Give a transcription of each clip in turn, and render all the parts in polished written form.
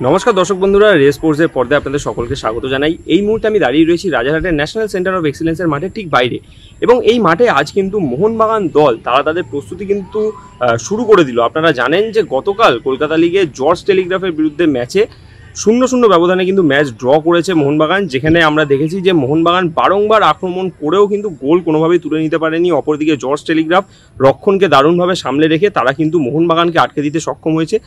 নমস্কার দর্শক বন্ধুরা, রেস স্পোর্টসের পর্দায় আপনাদের সকলকে স্বাগত জানাই। এই মুহূর্তে আমি দাঁড়িয়ে রয়েছি রাজারহাটের ন্যাশনাল সেন্টার অফ এক্সিলেন্সের মাঠের ঠিক বাইরে, এবং এই মাঠে আজ কিন্তু মোহনবাগান দল তারা তাদের প্রস্তুতি কিন্তু শুরু করে দিল। আপনারা জানেন যে গতকাল কলকাতা লিগে জর্জ টেলিগ্রাফের বিরুদ্ধে ম্যাচে 0-0 ব্যবধানে কিন্তু ম্যাচ ড্র করেছে মোহনবাগান, যেখানে আমরা দেখেছি যে মোহনবাগান বারংবার আক্রমণ করেও কিন্তু গোল কোনোভাবেই তুলে নিতে পারেনি। অপরদিকে জর্জ টেলিগ্রাফ রক্ষণকে দারুণভাবে সামলে রেখে তারা কিন্তু মোহনবাগানকে আটকে দিতে সক্ষম হয়েছে,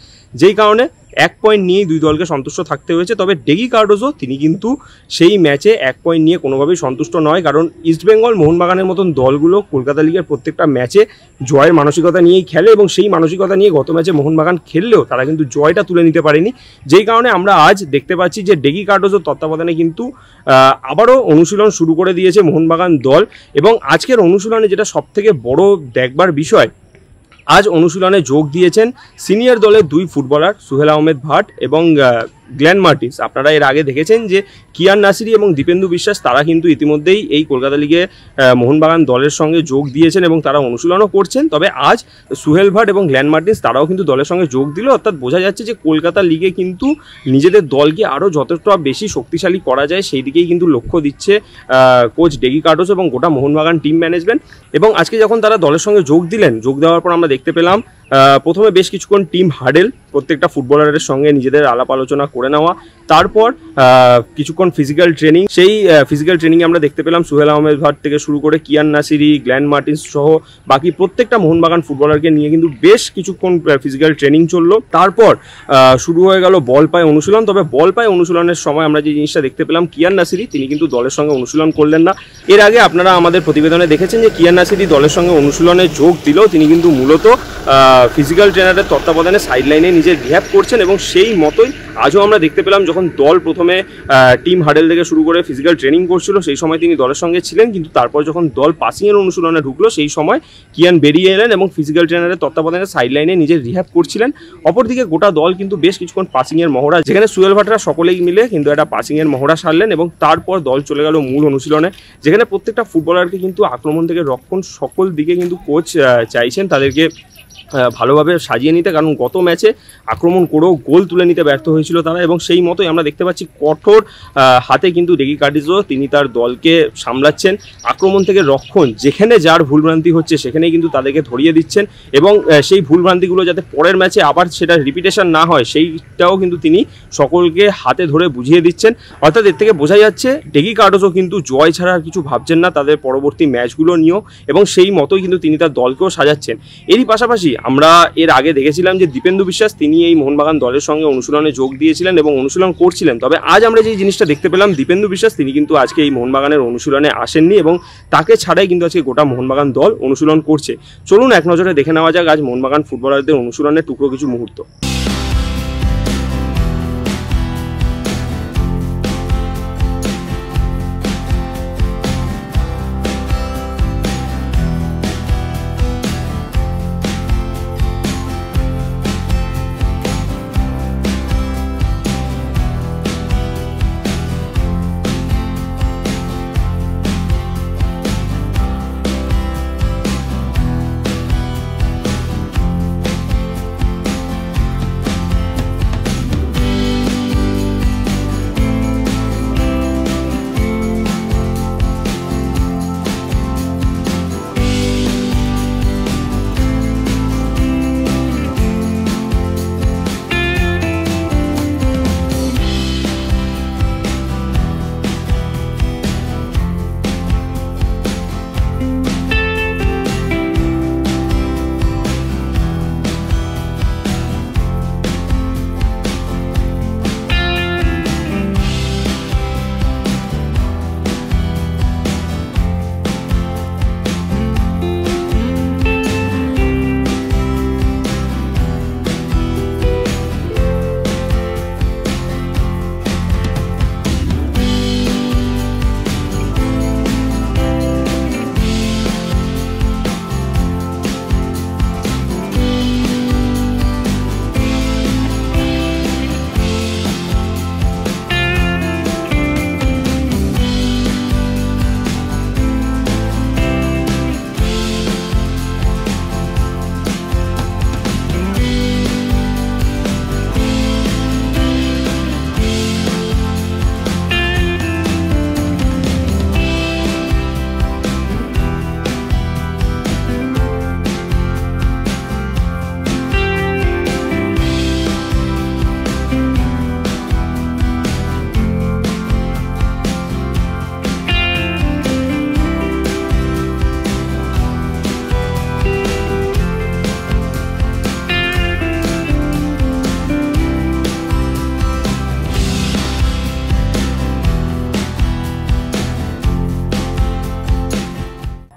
যেই কারণে 1 পয়েন্ট নিয়েই দুই দলকে সন্তুষ্ট থাকতে হয়েছে। তবে ডেগি কার্ডোজো তিনি কিন্তু সেই ম্যাচে 1 পয়েন্ট নিয়ে কোনোভাবেই সন্তুষ্ট নয়, কারণ ইস্টবেঙ্গল মোহনবাগানের মতন দলগুলো কলকাতা লিগের প্রত্যেকটা ম্যাচে জয়ের মানসিকতা নিয়েই খেলে, এবং সেই মানসিকতা নিয়ে গত ম্যাচে মোহনবাগান খেললেও তারা কিন্তু জয়টা তুলে নিতে পারেনি। যেই কারণে আমরা আজ দেখতে পাচ্ছি যে ডেগি কার্ডোজোর তত্ত্বাবধানে কিন্তু আবারও অনুশীলন শুরু করে দিয়েছে মোহনবাগান দল। এবং আজকের অনুশীলনে যেটা সবথেকে বড় দেখবার বিষয়, আজ অনুশীলনে যোগ দিয়েছেন সিনিয়র দলের দুই ফুটবলার সুহেল আহমেদ ভাট এবং গ্লেন মার্টিন্স। আপনারা এর আগে দেখেছেন যে কিয়ান নাসিরি এবং দীপেন্দু বিশ্বাস তারা কিন্তু ইতিমধ্যেই এই কলকাতা লিগে মোহনবাগান দলের সঙ্গে যোগ দিয়েছেন এবং তারা অনুশীলনও করছেন। তবে আজ সুহেল ভাট এবং গ্লেন মার্টিন্স তারাও কিন্তু দলের সঙ্গে যোগ দিল, অর্থাৎ বোঝা যাচ্ছে যে কলকাতা লিগে কিন্তু নিজেদের দলকে আরও যতটা বেশি শক্তিশালী করা যায় সেই দিকেই কিন্তু লক্ষ্য দিচ্ছে কোচ ডেগি কার্ডোজো এবং গোটা মোহনবাগান টিম ম্যানেজমেন্ট। এবং আজকে যখন তারা দলের সঙ্গে যোগ দিলেন, যোগ দেওয়ার পর আমরা দেখতে পেলাম প্রথমে বেশ কিছুক্ষণ টিম হাডেল, প্রত্যেকটা ফুটবলারের সঙ্গে নিজেদের আলাপ আলোচনা করে নেওয়া, তারপর কিছুক্ষণ ফিজিক্যাল ট্রেনিং। সেই ফিজিক্যাল ট্রেনিংয়ে আমরা দেখতে পেলাম সুহেল আহমেদ ভাট থেকে শুরু করে কিয়ান নাসিরি, গ্ল্যান মার্টিন্স সহ বাকি প্রত্যেকটা মোহনবাগান ফুটবলারকে নিয়ে কিন্তু বেশ কিছুক্ষণ ফিজিক্যাল ট্রেনিং চললো। তারপর শুরু হয়ে গেল বল পায়ে অনুশীলন। তবে বল পায়ে অনুশীলনের সময় আমরা যে জিনিসটা দেখতে পেলাম, কিয়ান নাসিরি তিনি কিন্তু দলের সঙ্গে অনুশীলন করলেন না। এর আগে আপনারা আমাদের প্রতিবেদনে দেখেছেন যে কিয়ান নাসিরি দলের সঙ্গে অনুশীলনে যোগ দিলেও তিনি কিন্তু মূলত ফিজিক্যাল ট্রেনারের তত্ত্বাবধানে সাইডলাইনে নিজের রিহ্যাব করছেন, এবং সেই মতোই আজও আমরা দেখতে পেলাম যখন দল প্রথমে টিম হাডেল থেকে শুরু করে ফিজিক্যাল ট্রেনিং করছিল সেই সময় তিনি দলের সঙ্গে ছিলেন, কিন্তু তারপর যখন দল পাসিংয়ের অনুশীলনে ঢুকলো সেই সময় কিয়ান বেরিয়ে এলেন এবং ফিজিক্যাল ট্রেনারের তত্ত্বাবধানে সাইডলাইনে নিজের রিহ্যাব করছিলেন। অপরদিকে গোটা দল কিন্তু বেশ কিছুক্ষণ পাসিংয়ের মহড়া, যেখানে সুহেল ভাটরা সকলেই মিলে কিন্তু একটা পাসিংয়ের মহড়া সারলেন, এবং তারপর দল চলে গেল মূল অনুশীলনে, যেখানে প্রত্যেকটা ফুটবলারকে কিন্তু আক্রমণ থেকে রক্ষণ সকল দিকে কিন্তু কোচ চাইছেন তাদেরকে ভালোভাবে সাজিয়ে নিতে, কারণ গত ম্যাচে আক্রমণ করেও গোল তুলে নিতে ব্যর্থ হয়েছিল তারা। এবং সেই মতোই আমরা দেখতে পাচ্ছি কঠোর হাতে কিন্তু ডেগি কার্ডোজো তিনি তার দলকে সামলাচ্ছেন। আক্রমণ থেকে রক্ষণ, যেখানে যার ভুলভ্রান্তি হচ্ছে সেখানেই কিন্তু তাদেরকে ধরিয়ে দিচ্ছেন, এবং সেই ভুলভ্রান্তিগুলো যাতে পরের ম্যাচে আবার সেটা রিপিটেশন না হয় সেইটাও কিন্তু তিনি সকলকে হাতে ধরে বুঝিয়ে দিচ্ছেন। অর্থাৎ এর থেকে বোঝা যাচ্ছে ডেগি কার্ডোজো কিন্তু জয় ছাড়া আর কিছু ভাবছেন না তাদের পরবর্তী ম্যাচগুলো নিয়েও, এবং সেই মতোই কিন্তু তিনি তার দলকেও সাজাচ্ছেন। এরই পাশাপাশি আমরা এর আগে দেখেছিলাম যে দীপেন্দু বিশ্বাস তিনি এই মোহনবাগান দলের সঙ্গে অনুশীলনে যোগ দিয়েছিলেন এবং অনুশীলন করছিলেন। তবে আজ আমরা যে জিনিসটা দেখতে পেলাম, দীপেন্দু বিশ্বাস তিনি কিন্তু আজকে এই মোহনবাগানের অনুশীলনে আসেননি, এবং তাকে ছাড়াই কিন্তু আজকে গোটা মোহনবাগান দল অনুশীলন করছে। চলুন এক নজরে দেখে নেওয়া যাক আজ মোহনবাগান ফুটবলারদের অনুশীলনের টুকরো কিছু মুহূর্ত।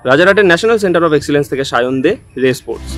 রাজারহাটের ন্যাশনাল সেন্টার অফ এক্সিলেন্স থেকে সায়ন দে, রে স্পোর্টস।